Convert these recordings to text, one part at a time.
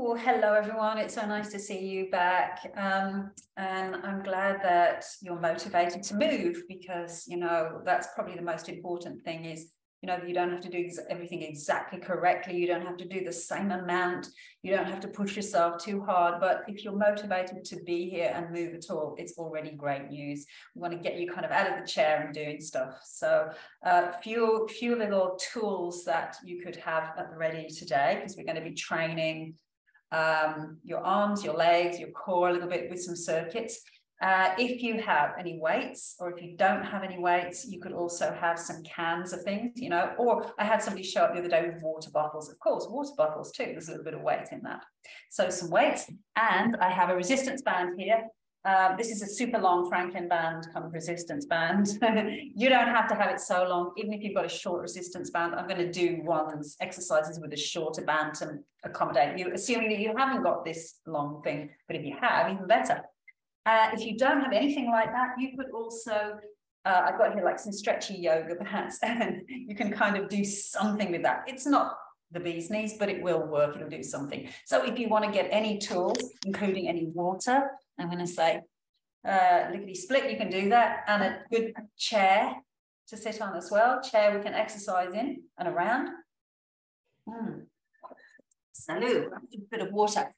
Oh, hello everyone. It's so nice to see you back. And I'm glad that you're motivated to move, because, you know, that's probably the most important thing is, you know, you don't have to do everything exactly correctly. You don't have to do the same amount. You don't have to push yourself too hard. But if you're motivated to be here and move at all, it's already great news. We want to get you kind of out of the chair and doing stuff. So few little tools that you could have at the ready today, because we're going to be training your arms, your legs, your core a little bit with some circuits. If you have any weights, or if you don't have any weights, you could also have some cans of things, you know, or I had somebody show up the other day with water bottles. Of course, water bottles too, there's a little bit of weight in that. So some weights, and I have a resistance band here. This is a super long Franklin band kind of resistance band. You don't have to have it so long. Even if you've got a short resistance band, I'm going to do exercises with a shorter band to accommodate you, assuming that you haven't got this long thing. But if you have, even better. If you don't have anything like that, you could also, I've got here like some stretchy yoga perhaps, and you can kind of do something with that. It's not the bee's knees, but it will work. It'll do something. So if you want to get any tools, including any water, I'm going to say lickety split, you can do that, and a good chair to sit on as well. Chair we can exercise in and around. Salud, a bit of water.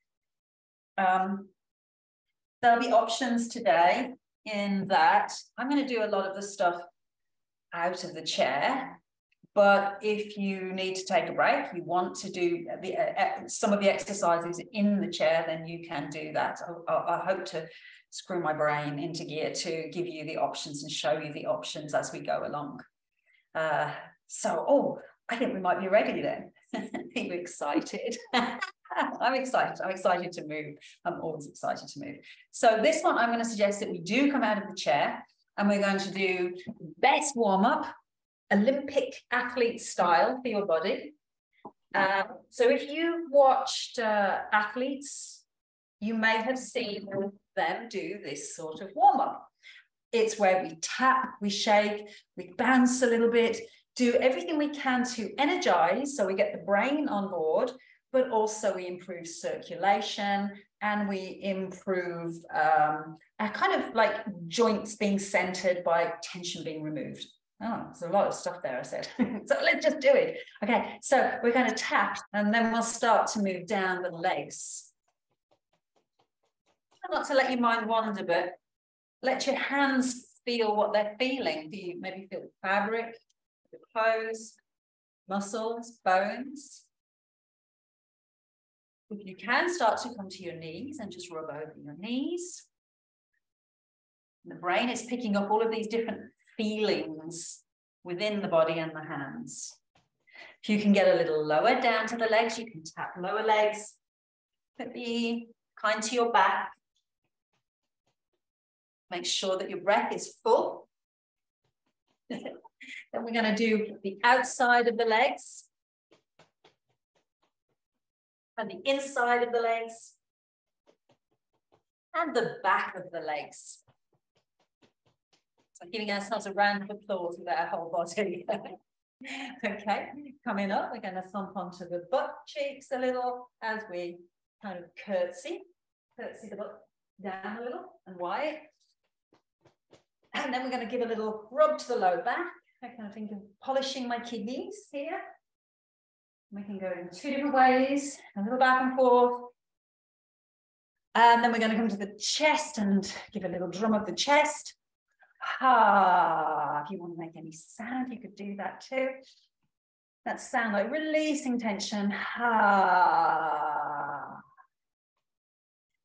There'll be options today in that I'm going to do a lot of the stuff out of the chair, but if you need to take a break, you want to do some of the exercises in the chair, then you can do that. I hope to screw my brain into gear to give you the options and show you the options as we go along. I think we might be ready then. I think we're excited. I'm excited to move. I'm always excited to move. So this one, I'm going to suggest that we do come out of the chair, and we're going to do best warm-up, Olympic athlete style for your body. So if you watched athletes, you may have seen them do this sort of warm-up. It's where we tap, we shake, we bounce a little bit, do everything we can to energize, so we get the brain on board, but also we improve circulation, and we improve our kind of like joints being centered by tension being removed. Oh, there's a lot of stuff there, I said. So let's just do it. Okay, so we're going to tap, and then we'll start to move down the legs. Try not to let your mind wander, but let your hands feel what they're feeling. Do you maybe feel fabric, the clothes, muscles, bones? If you can, start to come to your knees and just rub over your knees. The brain is picking up all of these different feelings within the body and the hands. If you can get a little lower down to the legs, you can tap lower legs. Be kind to your back. Make sure that your breath is full. Then we're going to do the outside of the legs, and the inside of the legs, and the back of the legs. So giving ourselves a round of applause with our whole body. Okay, coming up, we're going to thump onto the butt cheeks a little as we kind of curtsy the butt down a little and wide. And then we're going to give a little rub to the low back. I kind of think of polishing my kidneys here. We can go in two different ways, a little back and forth. And then we're going to come to the chest and give a little drum of the chest. If you want to make any sound, you could do that too. That sound like releasing tension.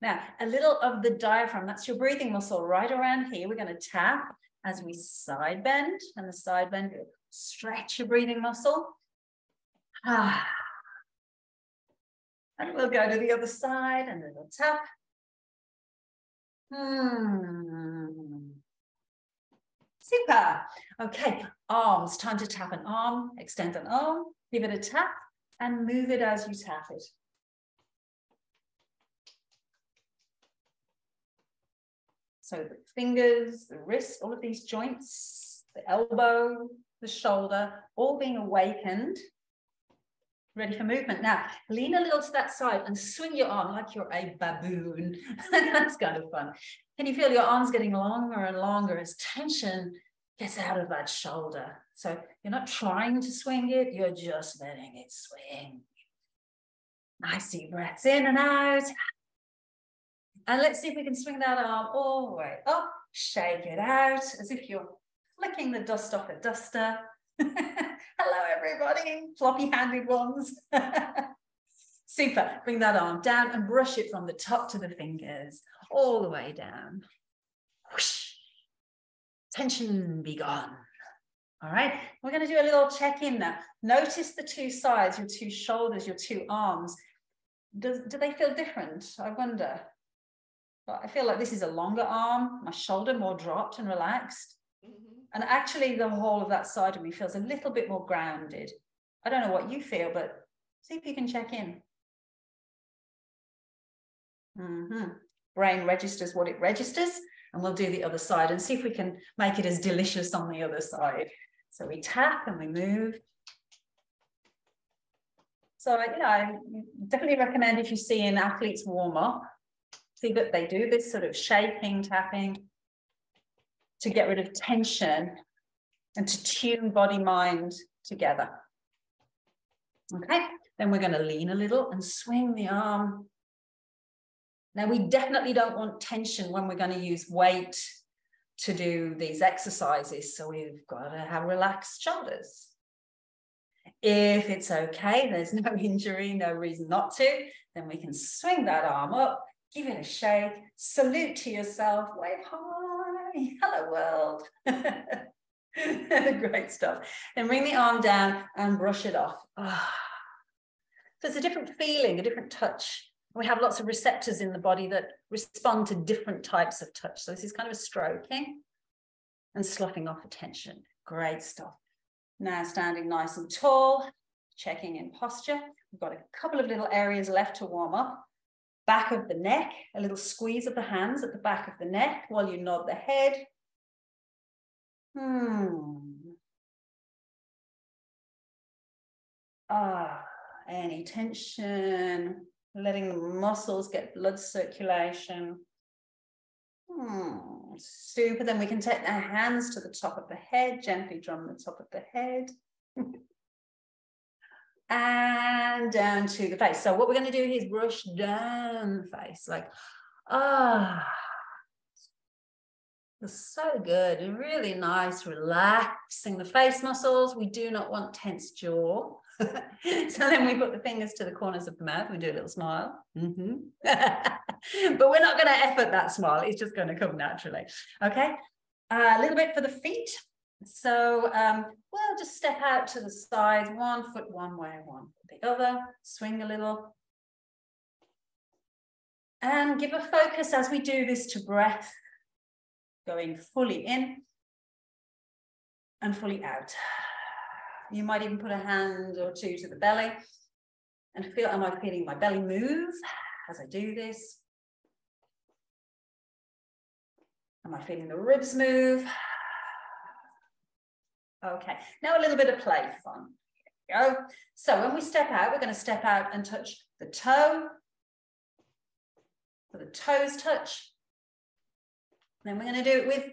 Now, a little of the diaphragm, that's your breathing muscle right around here. We're going to tap as we side bend, and the side bend, stretch your breathing muscle. And we'll go to the other side and a little tap. Super. Okay, arms, time to tap an arm, extend an arm, give it a tap, and move it as you tap it. So the fingers, the wrist, all of these joints, the elbow, the shoulder, all being awakened Ready for movement. Now, lean a little to that side and swing your arm like you're a baboon. That's kind of fun. Can you feel your arms getting longer and longer as tension gets out of that shoulder? So you're not trying to swing it, you're just letting it swing. Nice deep breaths in and out. And let's see if we can swing that arm all the way up. Shake it out as if you're flicking the dust off a duster. Hello, everybody, floppy-handed ones. Super. Bring that arm down and brush it from the top to the fingers, all the way down. Whoosh. Tension be gone. All right, we're going to do a little check-in now. Notice the two sides, your two shoulders, your two arms. Do they feel different? I wonder. But I feel like this is a longer arm, my shoulder more dropped and relaxed. And actually the whole of that side of me feels a little bit more grounded. I don't know what you feel, but see if you can check in. Brain registers what it registers, and we'll do the other side and see if we can make it as delicious on the other side. So we tap and we move. So, I definitely recommend if you see an athlete's warm up, see that they do this sort of shaking, tapping to get rid of tension and to tune body, mind together. Okay, then we're going to lean a little and swing the arm. Now, we definitely don't want tension when we're going to use weight to do these exercises. So we've got to have relaxed shoulders. If it's okay, there's no injury, no reason not to, then we can swing that arm up, give it a shake, salute to yourself, wave hi, hello world. Great stuff. Then bring the arm down and brush it off. So it's a different feeling, a different touch. We have lots of receptors in the body that respond to different types of touch. So this is kind of a stroking and sloughing off the tension. Great stuff. Now standing nice and tall, checking in posture. We've got a couple of little areas left to warm up. Back of the neck, a little squeeze of the hands at the back of the neck while you nod the head. Any tension, letting the muscles get blood circulation. Super. Then we can take our hands to the top of the head, gently drum the top of the head. And down to the face. So what we're going to do here is brush down the face, like, it's so good, really nice, relaxing the face muscles. We do not want tense jaw. So then we put the fingers to the corners of the mouth. We do a little smile. But we're not going to effort that smile. It's just going to come naturally. Okay. A little bit for the feet. So we'll just step out to the sides, 1 foot one way, 1 foot the other, swing a little. And give a focus as we do this to breath, going fully in and fully out. You might even put a hand or two to the belly and feel, am I feeling my belly move as I do this? Am I feeling the ribs move? Okay, now a little bit of play fun. Here we go. So when we step out, we're going to step out and touch the toe. So the toes touch. Then we're going to do it with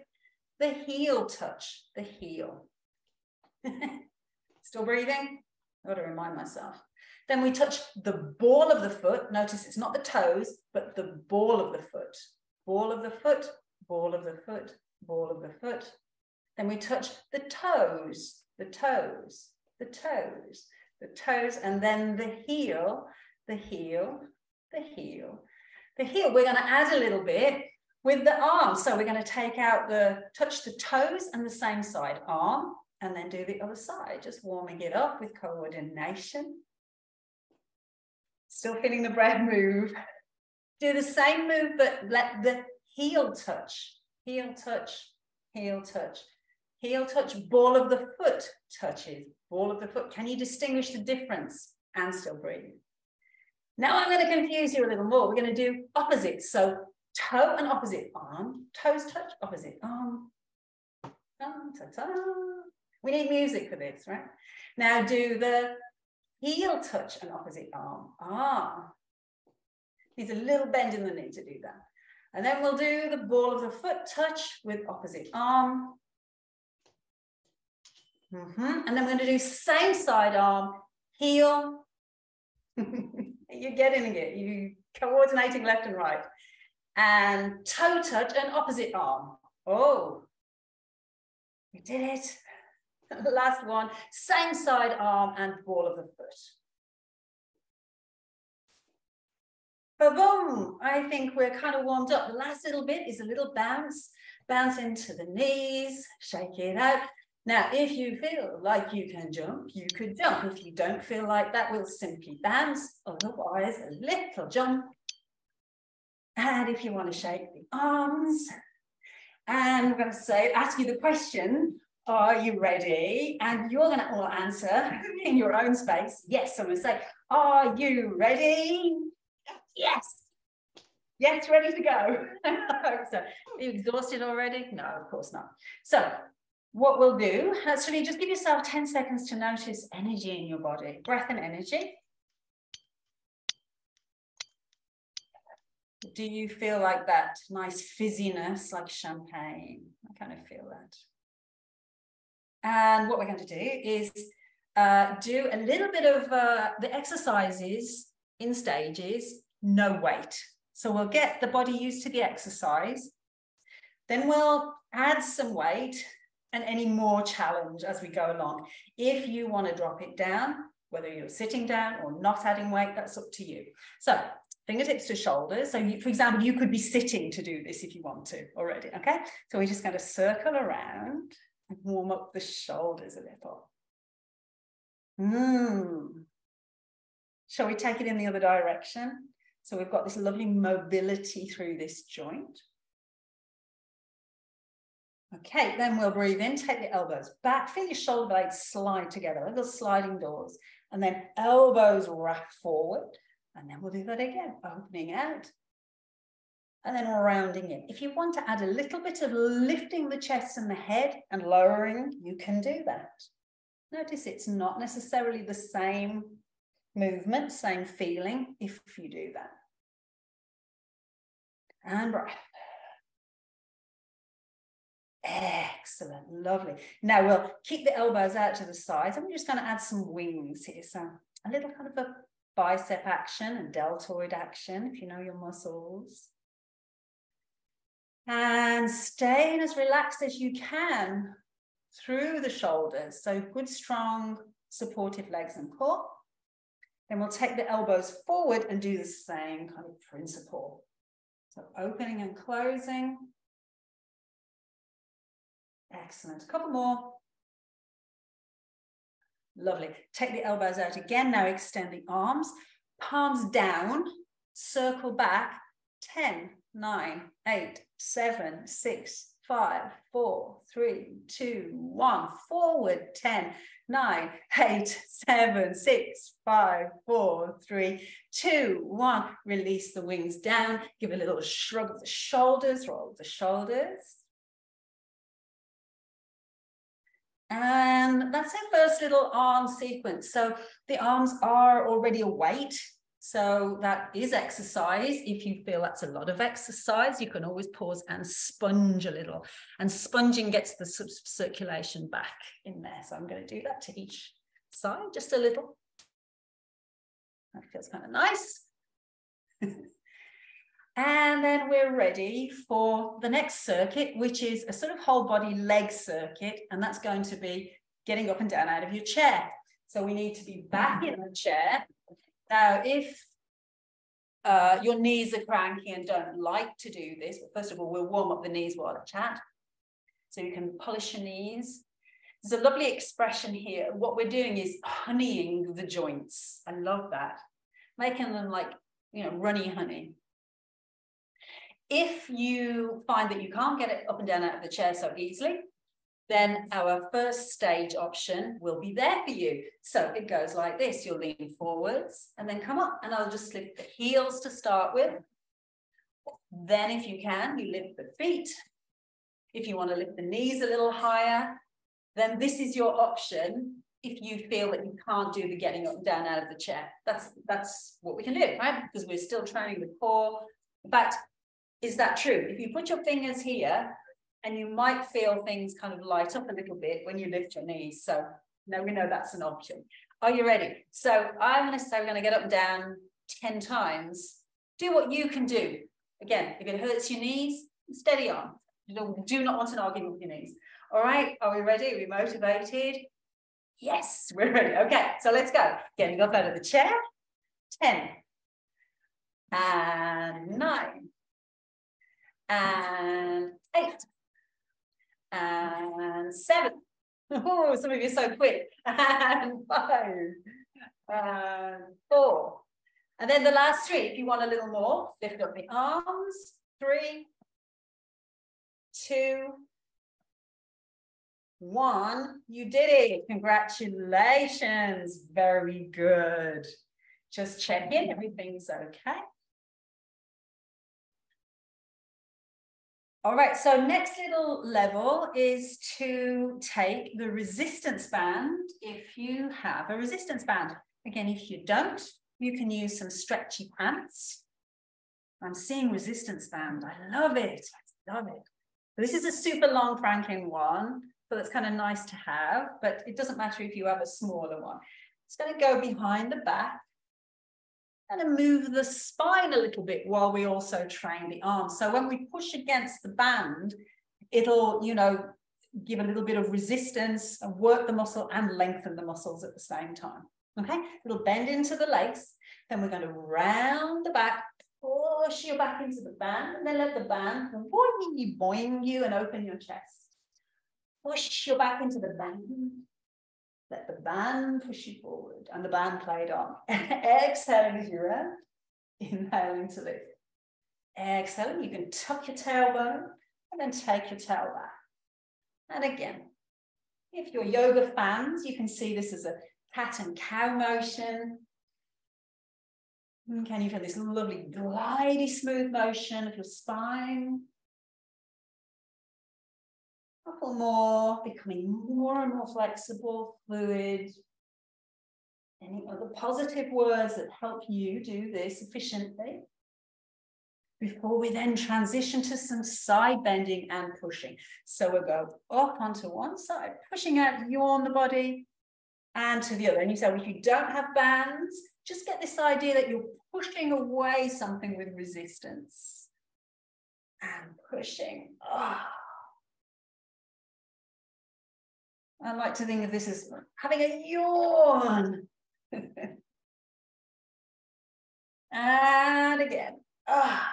the heel touch, the heel. Still breathing? I've got to remind myself. Then we touch the ball of the foot. Notice it's not the toes, but the ball of the foot. Ball of the foot, ball of the foot, ball of the foot. Then we touch the toes, the toes, the toes, the toes, and then the heel, the heel, the heel. The heel, we're going to add a little bit with the arm. So we're going to take out touch the toes and the same side, arm, and then do the other side, just warming it up with coordination. Still feeling the breath move. Do the same move, but let the heel touch, heel touch, heel touch. Heel touch, ball of the foot touches, ball of the foot. Can you distinguish the difference and still breathe? Now I'm going to confuse you a little more. We're going to do opposites. So toe and opposite arm, toes touch, opposite arm. Ta-ta. We need music for this, right? Now do the heel touch and opposite arm. Needs a little bend in the knee to do that. And then we'll do the ball of the foot touch with opposite arm. And then we're going to do same side arm, heel. You're getting it. You coordinating left and right. And toe touch and opposite arm. Oh, we did it. Last one, same side arm and ball of the foot. Boom! I think we're kind of warmed up. The last little bit is a little bounce. Bounce into the knees, shake it out. Now, if you feel like you can jump, you could jump. If you don't feel like that, we'll simply bounce. Otherwise, a little jump. And if you want to shake the arms, and we're going to say, ask you the question, are you ready? And you're going to all answer in your own space. Yes, I'm going to say, are you ready? Yes. Yes, ready to go. I hope so. Are you exhausted already? No, of course not. So what we'll do, actually just give yourself 10 seconds to notice energy in your body, breath and energy. Do you feel like that nice fizziness, like champagne? I kind of feel that. And what we're going to do is do a little bit of the exercises in stages, no weight. So we'll get the body used to the exercise. Then we'll add some weight and any more challenge as we go along. If you want to drop it down, whether you're sitting down or not adding weight, that's up to you. So fingertips to shoulders. So for example, you could be sitting to do this if you want to already, okay? So we're just going to circle around and warm up the shoulders a little. Shall we take it in the other direction? So we've got this lovely mobility through this joint. Okay, then we'll breathe in, take the elbows back, feel your shoulder blades slide together, little sliding doors, and then elbows wrap forward. And then we'll do that again, opening out. And then rounding in. If you want to add a little bit of lifting the chest and the head and lowering, you can do that. Notice it's not necessarily the same movement, same feeling if you do that. And breath. Excellent, lovely. Now we'll keep the elbows out to the sides and we're just going to add some wings here. So a little kind of a bicep action and deltoid action, if you know your muscles. And staying as relaxed as you can through the shoulders. So good, strong, supportive legs and core. Then we'll take the elbows forward and do the same kind of principle. So opening and closing. Excellent. A couple more. Lovely. Take the elbows out again. Now extend the arms. Palms down. Circle back. 10, 9, 8, 7, 6, 5, 4, 3, 2, 1. Forward. 10, 9, 8, 7, 6, 5, 4, 3, 2, 1. Release the wings down. Give a little shrug of the shoulders. Roll the shoulders. And that's our first little arm sequence. So the arms are already a weight. So that is exercise. If you feel that's a lot of exercise, you can always pause and sponge a little. And sponging gets the circulation back in there. So I'm going to do that to each side, just a little. That feels kind of nice. And then we're ready for the next circuit, which is a sort of whole body leg circuit. And that's going to be getting up and down out of your chair. So we need to be back in the chair. Now, if your knees are cranky and don't like to do this, but first of all, we'll warm up the knees while I chat. So you can polish your knees. There's a lovely expression here. What we're doing is honeying the joints. I love that. Making them like, you know, runny honey. If you find that you can't get it up and down out of the chair so easily, then our first stage option will be there for you. So it goes like this. You'll lean forwards and then come up, and I'll just lift the heels to start with. Then if you can, you lift the feet. If you want to lift the knees a little higher, then this is your option if you feel that you can't do the getting up and down out of the chair. That's what we can do, right? Because we're still training the core. In fact, is that true? If you put your fingers here, and you might feel things kind of light up a little bit when you lift your knees. So now we know that's an option. Are you ready? So I'm going to say we're going to get up and down 10 times. Do what you can do. Again, if it hurts your knees, steady on. You do not want an argument with your knees. All right, are we ready? Are we motivated? Yes, we're ready. Okay, so let's go. Getting up out of the chair. 10. And 9. And 8. And 7. Oh, some of you are so quick. And 5. And 4. And then the last 3, if you want a little more, lift up the arms. 3, 2, 1. You did it. Congratulations. Very good. Just check in. Everything's okay. All right, so next little level is to take the resistance band if you have a resistance band. Again, if you don't, you can use some stretchy pants. I'm seeing resistance band. I love it. I love it. This is a super long Franklin one, so that's kind of nice to have, but it doesn't matter if you have a smaller one. It's going to go behind the back and move the spine a little bit while we also train the arms. So when we push against the band, it'll, you know, give a little bit of resistance and work the muscle and lengthen the muscles at the same time. Okay, it'll bend into the legs. Then we're going to round the back, push your back into the band, and then let the band boing you and open your chest. Push your back into the band. Let the band push you forward, and the band played on. Exhaling as you round. Inhaling to lift. Exhaling, you can tuck your tailbone and then take your tail back. And again, if you're yoga fans, you can see this as a cat and cow motion. Can you feel this lovely, glidey, smooth motion of your spine? A couple more, becoming more and more flexible, fluid. Any other positive words that help you do this efficiently? Before we then transition to some side bending and pushing. So we'll go up onto one side, pushing out, yawn the body, and to the other. And you say, well, if you don't have bands, just get this idea that you're pushing away something with resistance. And pushing. Oh. I like to think of this as having a yawn. And again. Ah.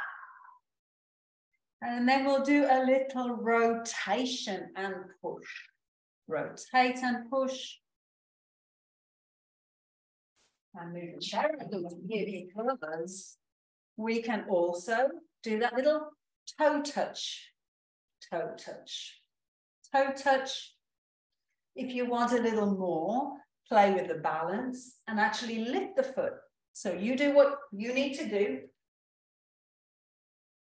And then we'll do a little rotation and push. Rotate and push. And move the chair a little bit because we can also do that little toe touch. Toe touch. Toe touch. If you want a little more, play with the balance and actually lift the foot. So you do what you need to do.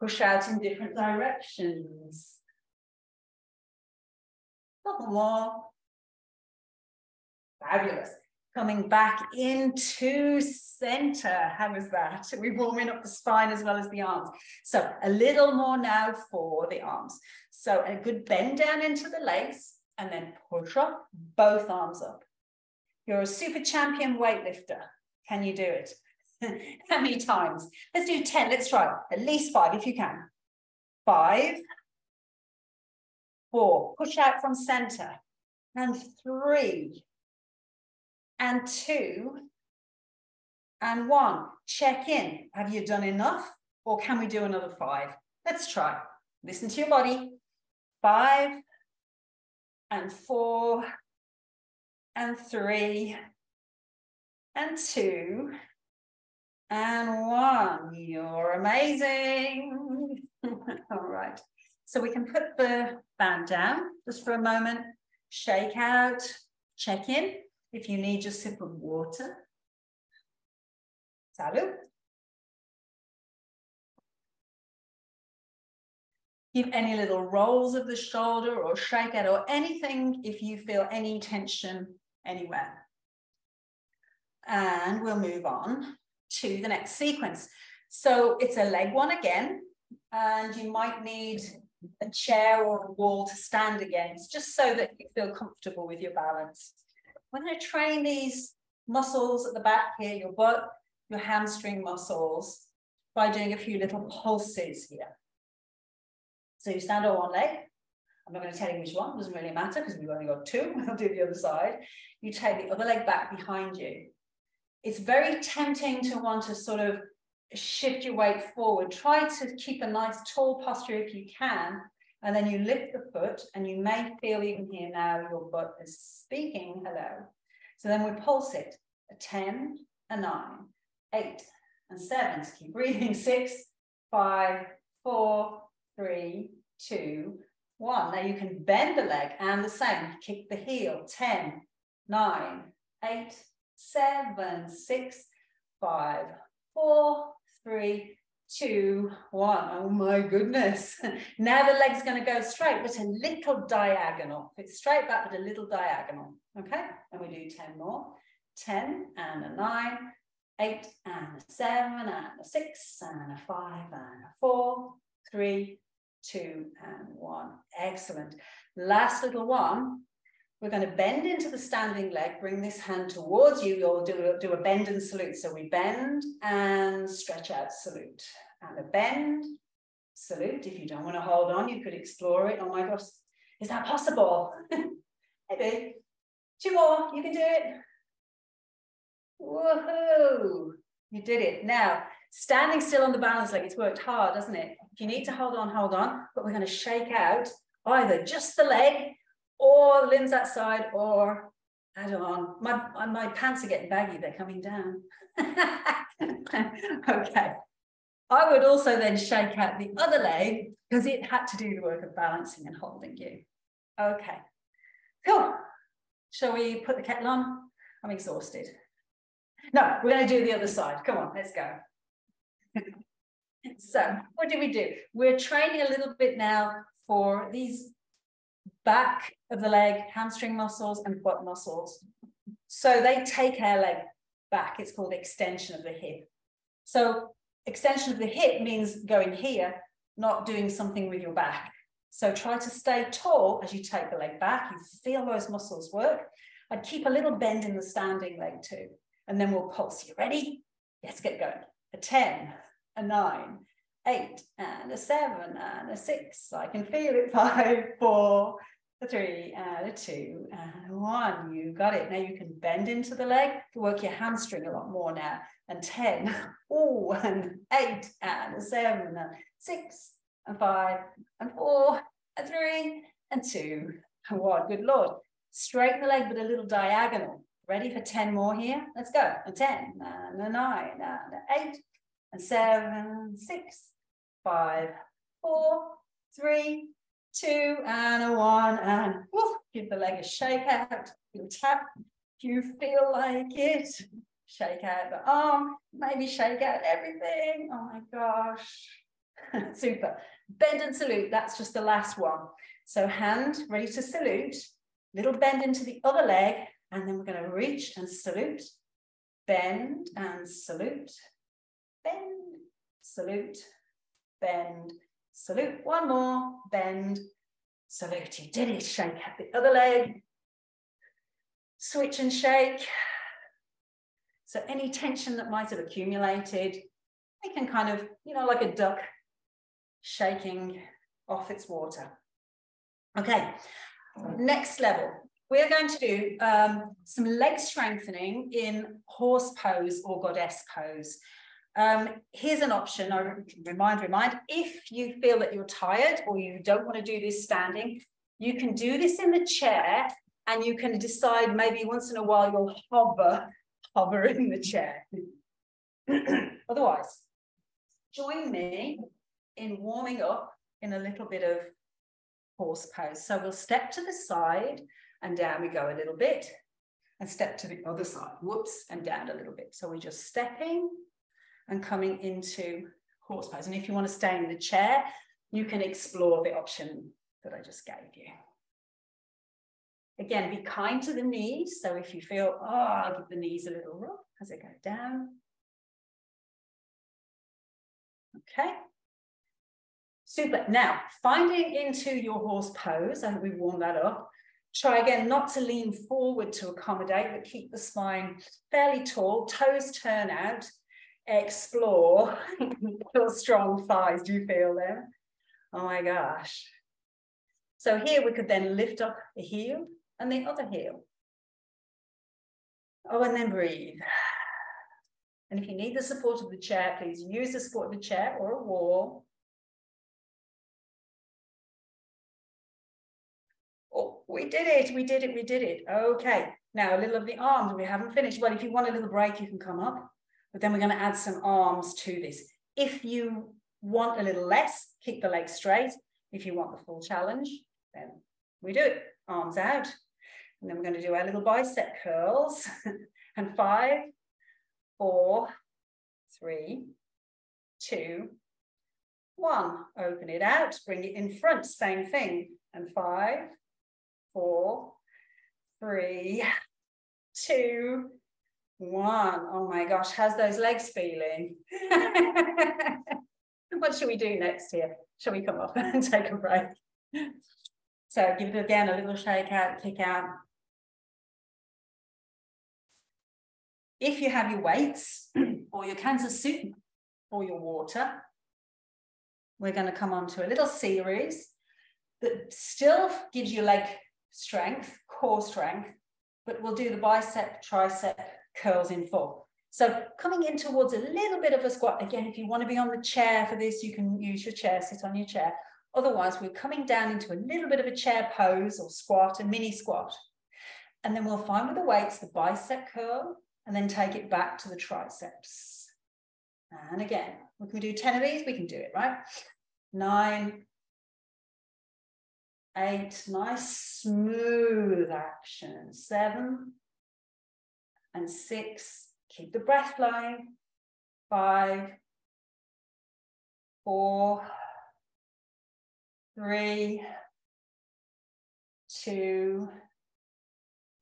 Push out in different directions. Couple more. Fabulous. Coming back into center. How was that? We're warming up the spine as well as the arms. So a little more now for the arms. So a good bend down into the legs and then push up, both arms up. You're a super champion weightlifter. Can you do it? How many times? Let's do 10. Let's try. At least 5 if you can. 5, 4. Push out from center. And 3. And 2. And 1. Check in. Have you done enough? Or can we do another 5? Let's try. Listen to your body. 5. And 4. And 3. And 2. And 1. You're amazing. All right. So we can put the band down just for a moment. Shake out. Check in. If you need just a sip of water. Salut. Give any little rolls of the shoulder or shake out or anything if you feel any tension anywhere. And we'll move on to the next sequence. So it's a leg one again, and you might need a chair or a wall to stand against, just so that you feel comfortable with your balance. We're going to train these muscles at the back here, your butt, your hamstring muscles, by doing a few little pulses here. So you stand on one leg. I'm not going to tell you which one, doesn't really matter because we've only got two. I'll do the other side. You take the other leg back behind you. It's very tempting to want to sort of shift your weight forward. Try to keep a nice tall posture if you can, and then you lift the foot, and you may feel even here now your butt is speaking hello. So then we pulse it. A 10, a 9, 8, and 7. So keep breathing. 6, 5, 4, 3, 2, 1. Now you can bend the leg and the same. Kick the heel. 10, 9, 8, 7, 6, 5, 4, 3, 2, 1. Oh my goodness. Now the leg's going to go straight, but a little diagonal. It's straight back, but a little diagonal. Okay? And we do 10 more. 10 and a 9, 8 and a 7 and a 6 and a 5 and a 4, 3, 2 and 1. Excellent. Last little one. We're going to bend into the standing leg, bring this hand towards you. You'll do a bend and salute. So we bend and stretch out, salute. And a bend, salute. If you don't want to hold on, you could explore it. Oh my gosh, is that possible? Maybe. 2 more, you can do it. Woohoo! You did it. Now, standing still on the balance leg, it's worked hard, hasn't it? If you need to hold on, but we're going to shake out either just the leg, or limbs that side, or add on. My pants are getting baggy, they're coming down. Okay. I would also then shake out the other leg because it had to do the work of balancing and holding you. Okay. Cool. Shall we put the kettle on? I'm exhausted. No, we're going to do the other side. Come on, let's go. So what do we do? We're training a little bit now for these back of the leg, hamstring muscles and butt muscles. So they take our leg back. It's called extension of the hip. So extension of the hip means going here, not doing something with your back. So try to stay tall as you take the leg back. You feel those muscles work. I'd keep a little bend in the standing leg too. And then we'll pulse. You ready? Let's get going. A 10, a 9, 8, and a 7, and a 6. I can feel it. 5, 4, a 3, and a 2, and a 1. You got it. Now you can bend into the leg to work your hamstring a lot more now. And 10, oh, and 8, and a 7, and 6, and 5, and 4, and 3, and 2, and 1. Good Lord. Straighten the leg, but a little diagonal. Ready for 10 more here? Let's go. A 10, and a 9, and an 8, and 7, 6, 5, 4, 3, 2, and a 1, and woof, give the leg a shake out. You tap. If you feel like it, shake out the arm, maybe shake out everything. Oh my gosh. Super. Bend and salute. That's just the last one. So hand ready to salute, little bend into the other leg, and then we're going to reach and salute, bend and salute, bend, salute, bend, salute. One more, bend, salute. You did it. Shake out the other leg. Switch and shake. So any tension that might have accumulated, it can kind of, like a duck shaking off its water. Okay, next level. We're going to do some leg strengthening in horse pose or goddess pose. Here's an option. I remind, if you feel that you're tired or you don't want to do this standing, you can do this in the chair, and you can decide maybe once in a while you'll hover in the chair. Otherwise, join me in warming up in a little bit of horse pose. So we'll step to the side and down we go a little bit, and step to the other side, whoops, and down a little bit. So we're just stepping and coming into horse pose. And if you want to stay in the chair, you can explore the option that I just gave you. Again, be kind to the knees. So if you feel, oh, I'll give the knees a little rub as it goes down. Okay. Super. Now, finding into your horse pose, I think we've warmed that up. Try again not to lean forward to accommodate, but keep the spine fairly tall, toes turn out, explore. Feel strong thighs. Do you feel them? Oh my gosh. So here we could then lift up the heel and the other heel. Oh, and then breathe. And if you need the support of the chair, please use the support of the chair or a wall. Oh, we did it, we did it, we did it. Okay, now a little of the arms. We haven't finished. Well, if you want a little break, you can come up. But then we're going to add some arms to this. If you want a little less, keep the legs straight. If you want the full challenge, then we do it. Arms out. And then we're going to do our little bicep curls. And 5, 4, 3, 2, 1. Open it out. Bring it in front. Same thing. And 5, 4, 3, 2, 1. Oh my gosh, how's those legs feeling? What should we do next here? Shall we come up and take a break? So give it again a little shake out, kick out. If you have your weights or your cans of soup or your water, we're going to come on to a little series that still gives you leg strength, core strength, but we'll do the bicep, tricep curls in full. So coming in towards a little bit of a squat. Again, if you want to be on the chair for this, you can use your chair, sit on your chair. Otherwise, we're coming down into a little bit of a chair pose or squat, a mini squat. And then we'll find with the weights, the bicep curl, and then take it back to the triceps. And again, we can do 10 of these, we can do it, right? 9, 8, nice smooth action. 7 and 6, keep the breath flowing. 5, 4, 3, 2,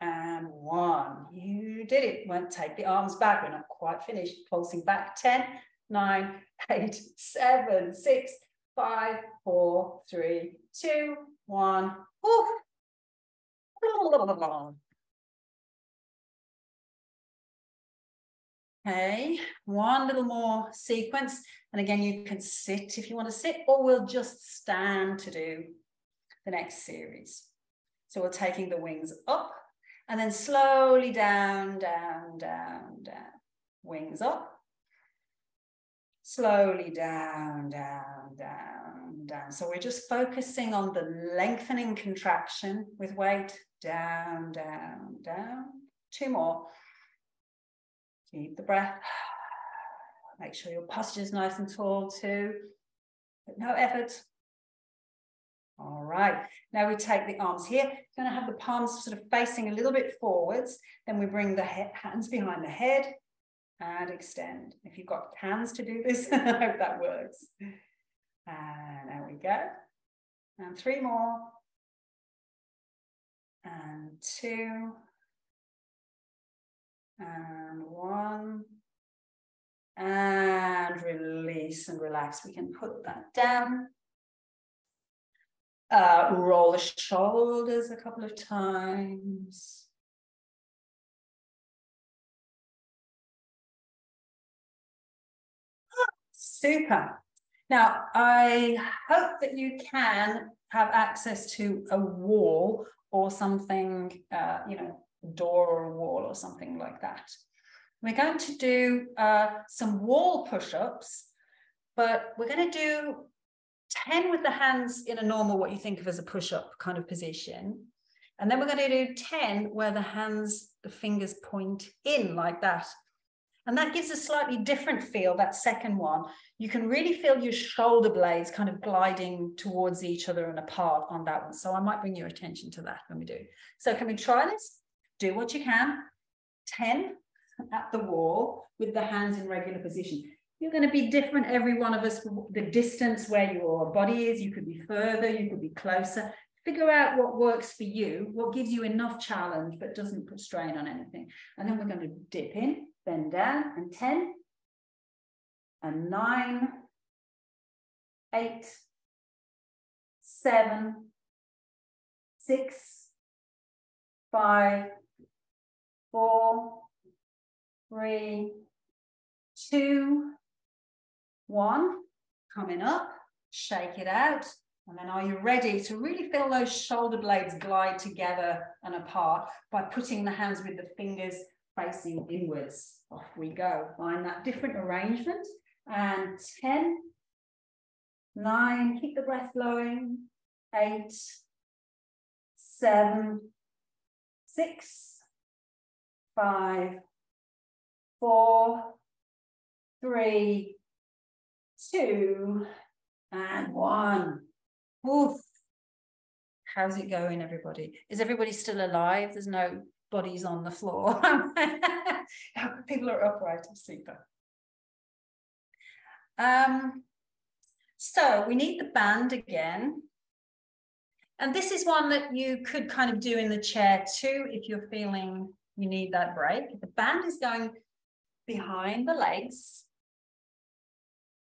and 1. You did it. Won't take the arms back. We're not quite finished. Pulsing back. 10, 9, 8, 7, 6, 5, 4, 3, 2, 1. Ooh. Okay, one little more sequence. And again, you can sit if you want to sit, or we'll just stand to do the next series. So we're taking the wings up and then slowly down, down, down, down. Wings up. Slowly down, down, down, down. So we're just focusing on the lengthening contraction with weight. Down, down, down. 2 more. Keep the breath. Make sure your posture is nice and tall too, but no effort. All right, now we take the arms here. We're going to have the palms sort of facing a little bit forwards. Then we bring the hands behind the head and extend. If you've got hands to do this, I hope that works. And there we go. And 3 more. And 2. And 1. And release and relax. We can put that down. Roll the shoulders a couple of times. Super. Now, I hope that you can have access to a wall or something, you know, a door or a wall or something like that. We're going to do some wall push-ups, but we're going to do 10 with the hands in a normal, what you think of as a push-up kind of position. And then we're going to do 10 where the hands, the fingers point in like that. And that gives a slightly different feel, that second one. You can really feel your shoulder blades kind of gliding towards each other and apart on that one. So I might bring your attention to that when we do. So can we try this? Do what you can. 10 at the wall with the hands in regular position. You're going to be different, every one of us, the distance where your body is. You could be further, you could be closer. figure out what works for you, what gives you enough challenge but doesn't put strain on anything. And then we're going to dip in, bend down, and 10, and 9, 8, 7, 6, 5, 4, 3, 2, 1. Coming up, shake it out. And then are you ready to really feel those shoulder blades glide together and apart by putting the hands with the fingers facing inwards? Off we go. Find that different arrangement. And 10, 9, keep the breath flowing. 8, 7, 6, 5, 4, 3, 2, and 1. Oof. How's it going, everybody? Is everybody still alive? There's no bodies on the floor. People are upright. Super. So we need the band again. And this is one that you could kind of do in the chair too, if you're feeling you need that break. The band is going behind the legs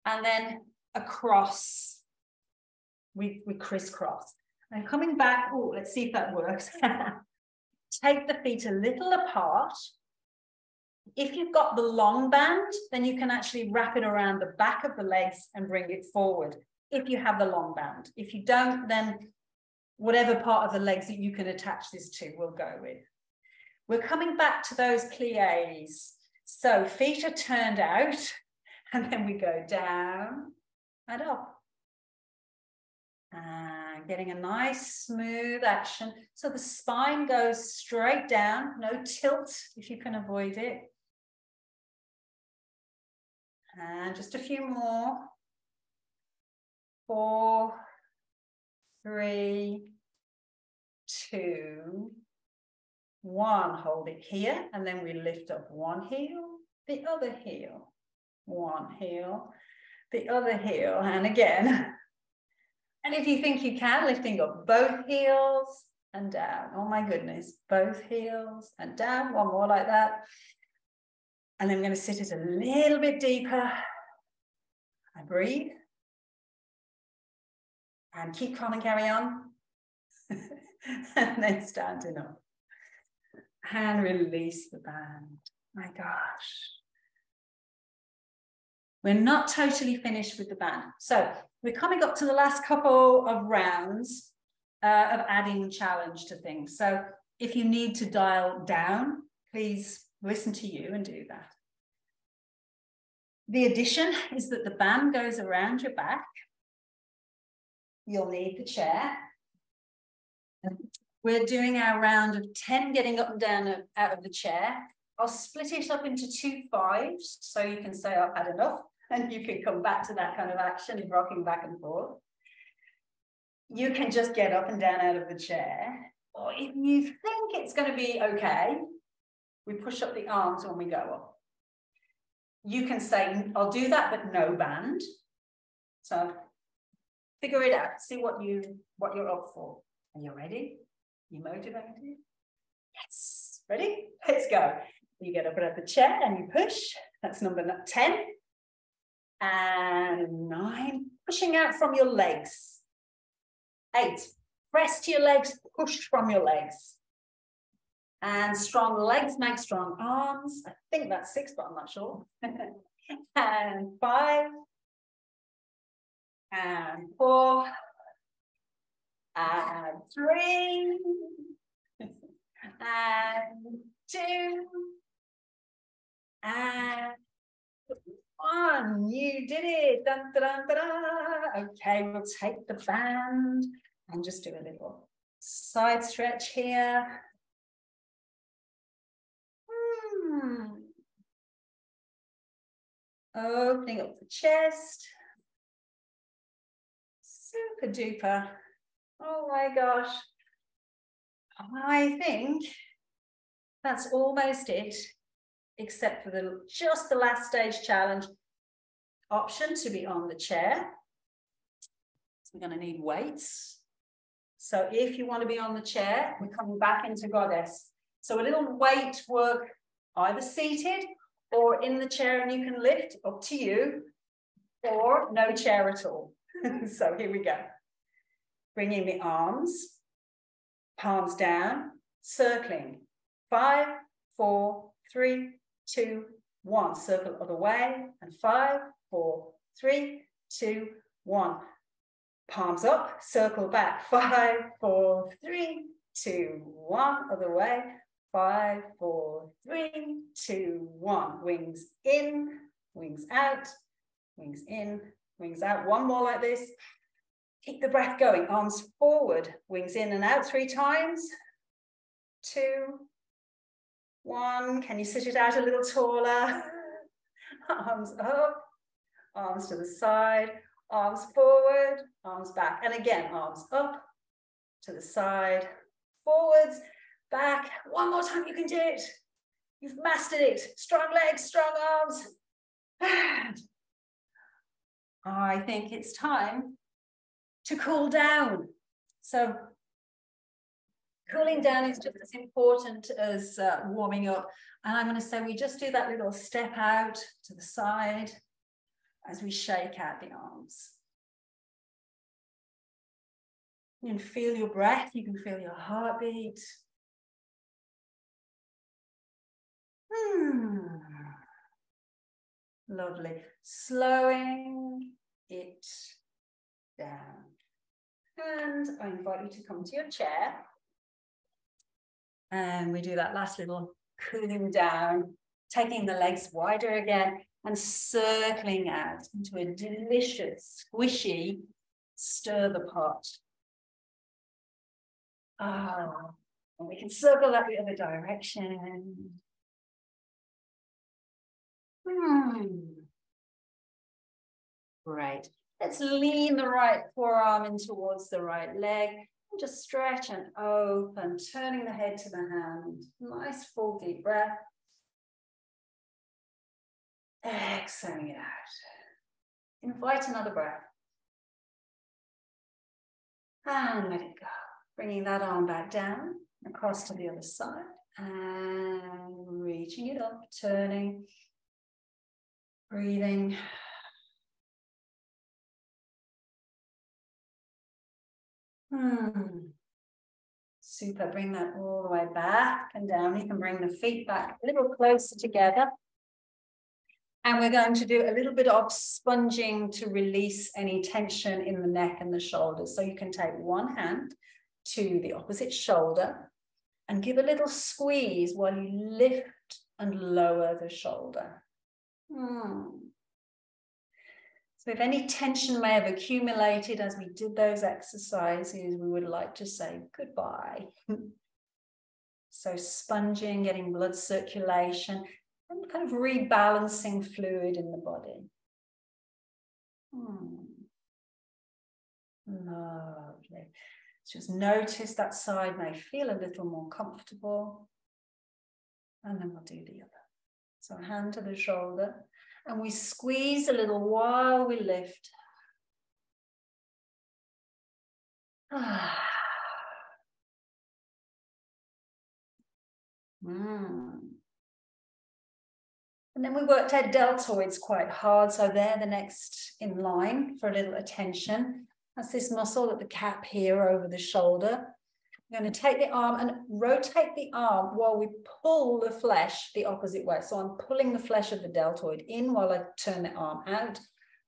and then across. We crisscross. And coming back, oh, let's see if that works. Take the feet a little apart. If you've got the long band, then you can actually wrap it around the back of the legs and bring it forward, if you have the long band. If you don't, then whatever part of the legs that you can attach this to, we'll go with. We're coming back to those pliés. So feet are turned out, and then we go down and up. And getting a nice smooth action. So the spine goes straight down, no tilt if you can avoid it. And just a few more. 4, 3, 2, 1. Hold it here, and then we lift up one heel, the other heel, one heel, the other heel, and again. And if you think you can, lifting up both heels and down. Oh my goodness, both heels and down. One more like that. And then we're going to sit it a little bit deeper. And breathe. And keep calm and carry on. And then standing up. And release the band. My gosh. We're not totally finished with the band. So we're coming up to the last couple of rounds of adding challenge to things. So if you need to dial down, please listen to you and do that. The addition is that the band goes around your back. You'll need the chair. We're doing our round of 10 getting up and down out of the chair. I'll split it up into 2 5s, so you can say I've had enough, and you can come back to that kind of action of rocking back and forth. You can just get up and down out of the chair, or if you think it's going to be okay, we push up the arms when we go up. You can say, I'll do that, but no band. So figure it out, see what you're up for. Are you ready? You motivated? Yes. Ready? Let's go. You get up out of the chair and you push. That's number 10. And 9. Pushing out from your legs. 8. Press to your legs, push from your legs. And strong legs make strong arms. I think that's 6, but I'm not sure. And 5. And 4. And 3. And 2. And 1. You did it. Dun, dun, dun, dun. Okay, we'll take the band and just do a little side stretch here. Opening up the chest. Super duper. Oh my gosh. I think that's almost it, except for just the last stage challenge option to be on the chair. So we're going to need weights. So if you want to be on the chair, we're coming back into goddess. So a little weight work, either seated or in the chair, and you can lift, up to you, or no chair at all. So here we go. Bringing the arms, palms down, circling. 5, 4, 3, 2, 1. Circle other way, and 5, 4, 3, 2, 1. Palms up, circle back. 5, 4, 3, 2, 1. Other way. 5, 4, 3, 2, 1. Wings in, wings out, wings in, wings out. One more like this. Keep the breath going. Arms forward, wings in and out 3 times. 2, 1. Can you sit it out a little taller? Arms up, arms to the side, arms forward, arms back. And again, arms up, to the side, forwards, back. One more time, you can do it. You've mastered it. Strong legs, strong arms. I think it's time to cool down. So cooling down is just as important as warming up. And I'm going to say we just do that little step out to the side as we shake out the arms. You can feel your breath. You can feel your heartbeat. Lovely. Slowing it down. And I invite you to come to your chair. And we do that last little cooling down, taking the legs wider again and circling out into a delicious, squishy stir the pot. And we can circle that the other direction. Great. Let's lean the right forearm in towards the right leg. And just stretch and open, turning the head to the hand. Nice full deep breath. Exhaling it out. Invite another breath. And let it go. Bringing that arm back down, across to the other side. And reaching it up, turning. Breathing. Super. Bring that all the way back and down. You can bring the feet back a little closer together. And we're going to do a little bit of sponging to release any tension in the neck and the shoulders. So you can take one hand to the opposite shoulder and give a little squeeze while you lift and lower the shoulder. So if any tension may have accumulated as we did those exercises, we would like to say goodbye. So sponging, getting blood circulation, and kind of rebalancing fluid in the body. Lovely. Just notice that side may feel a little more comfortable. And then we'll do the other. So hand to the shoulder. And we squeeze a little while we lift. And then we worked our deltoids quite hard. So they're the next in line for a little attention. That's this muscle at the cap here over the shoulder. I'm going to take the arm and rotate the arm while we pull the flesh the opposite way. So I'm pulling the flesh of the deltoid in while I turn the arm out.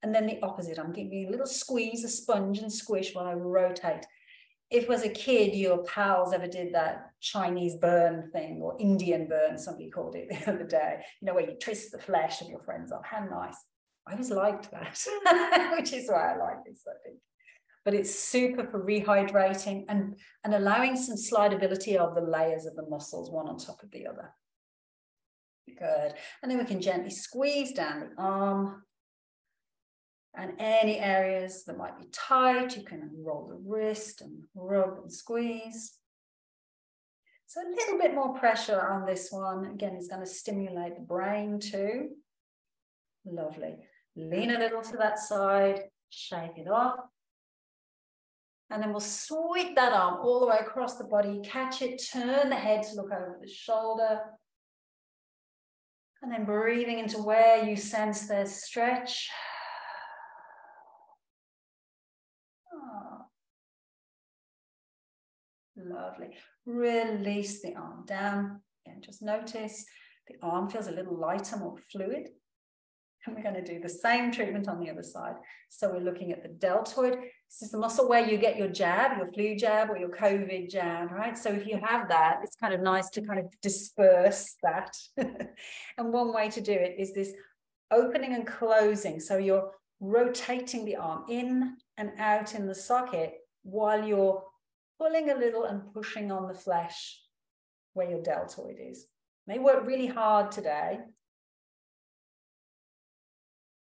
And then the opposite. I'm giving a little squeeze, a sponge and squish while I rotate. If as a kid, your pals ever did that Chinese burn thing or Indian burn, somebody called it the other day, you know, where you twist the flesh of your friend's arm. How nice. I always liked that, which is why I like this, I think. But it's super for rehydrating and allowing some slidability of the layers of the muscles, one on top of the other. Good. And then we can gently squeeze down the arm. And any areas that might be tight, you can roll the wrist and rub and squeeze. So a little bit more pressure on this one. Again, it's going to stimulate the brain too. Lovely. Lean a little to that side, shake it off. And then we'll sweep that arm all the way across the body, catch it, turn the head to look over the shoulder. And then breathing into where you sense there's stretch. Oh. Lovely. Release the arm down. And just notice the arm feels a little lighter, more fluid. And we're going to do the same treatment on the other side. So we're looking at the deltoid. This is the muscle where you get your jab, your flu jab or your COVID jab, right? So if you have that, it's kind of nice to kind of disperse that. And one way to do it is this opening and closing. So you're rotating the arm in and out in the socket while you're pulling a little and pushing on the flesh where your deltoid is. May work really hard today.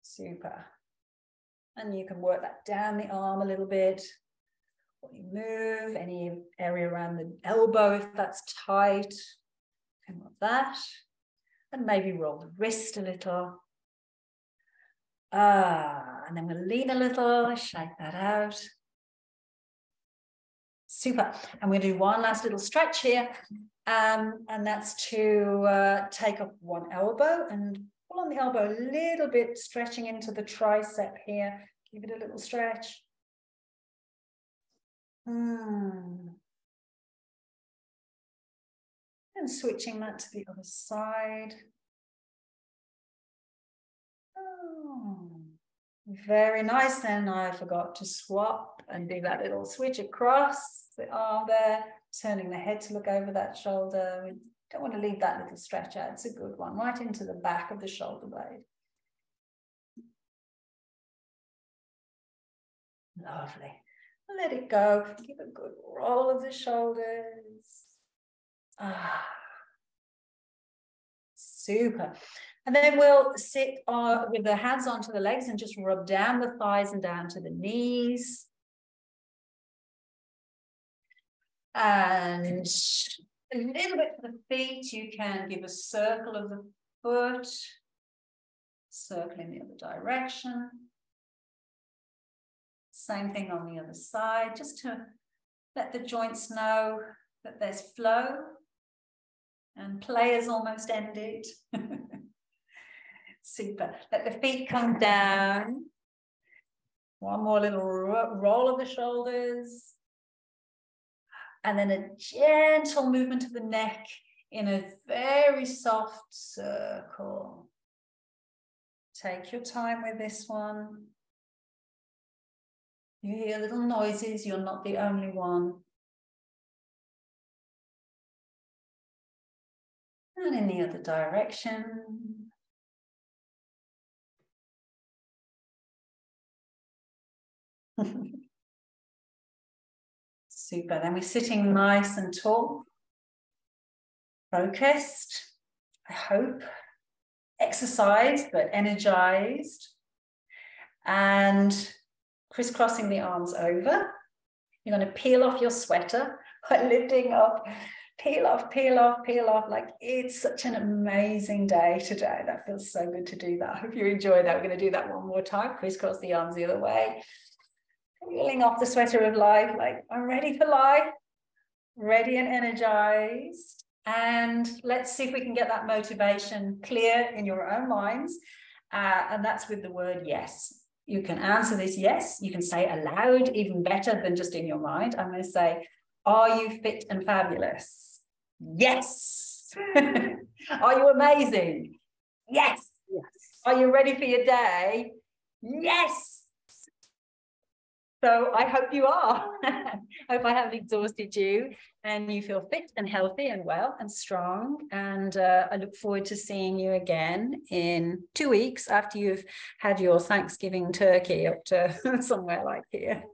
Super. And you can work that down the arm a little bit. When you move, any area around the elbow, if that's tight, come like that. And maybe roll the wrist a little. And then we'll lean a little, shake that out. Super. And we're going to do one last little stretch here. And that's to take up one elbow and pull on the elbow a little bit, stretching into the tricep here. Give it a little stretch. And switching that to the other side. Oh, very nice. Then I forgot to swap and do that little switch across the arm there, turning the head to look over that shoulder. We don't want to leave that little stretch out. It's a good one, right into the back of the shoulder blade. Lovely. Let it go. Give a good roll of the shoulders. Super. And then we'll sit with the hands onto the legs and just rub down the thighs and down to the knees. And a little bit for the feet. You can give a circle of the foot, circle in the other direction. Same thing on the other side, just to let the joints know that there's flow and play has almost ended. Super. Let the feet come down. One more little roll of the shoulders. And then a gentle movement of the neck in a very soft circle. Take your time with this one. You hear little noises, you're not the only one. And in the other direction. Super. Then we're sitting nice and tall, focused, I hope, exercised but energized, and crisscrossing the arms over. You're going to peel off your sweater by lifting up, peel off, peel off, peel off. Like, it's such an amazing day today. That feels so good to do that. I hope you enjoy that. We're going to do that one more time. Crisscross the arms the other way. Peeling off the sweater of life, like, I'm ready for life, ready and energized. And let's see if we can get that motivation clear in your own minds. And that's with the word yes. You can answer this yes. You can say aloud, even better than just in your mind. I'm going to say, are you fit and fabulous? Yes. Are you amazing? Yes. Yes. Are you ready for your day? Yes. So I hope you are. I hope I haven't exhausted you and you feel fit and healthy and well and strong. And I look forward to seeing you again in 2 weeks after you've had your Thanksgiving turkey up to somewhere like here.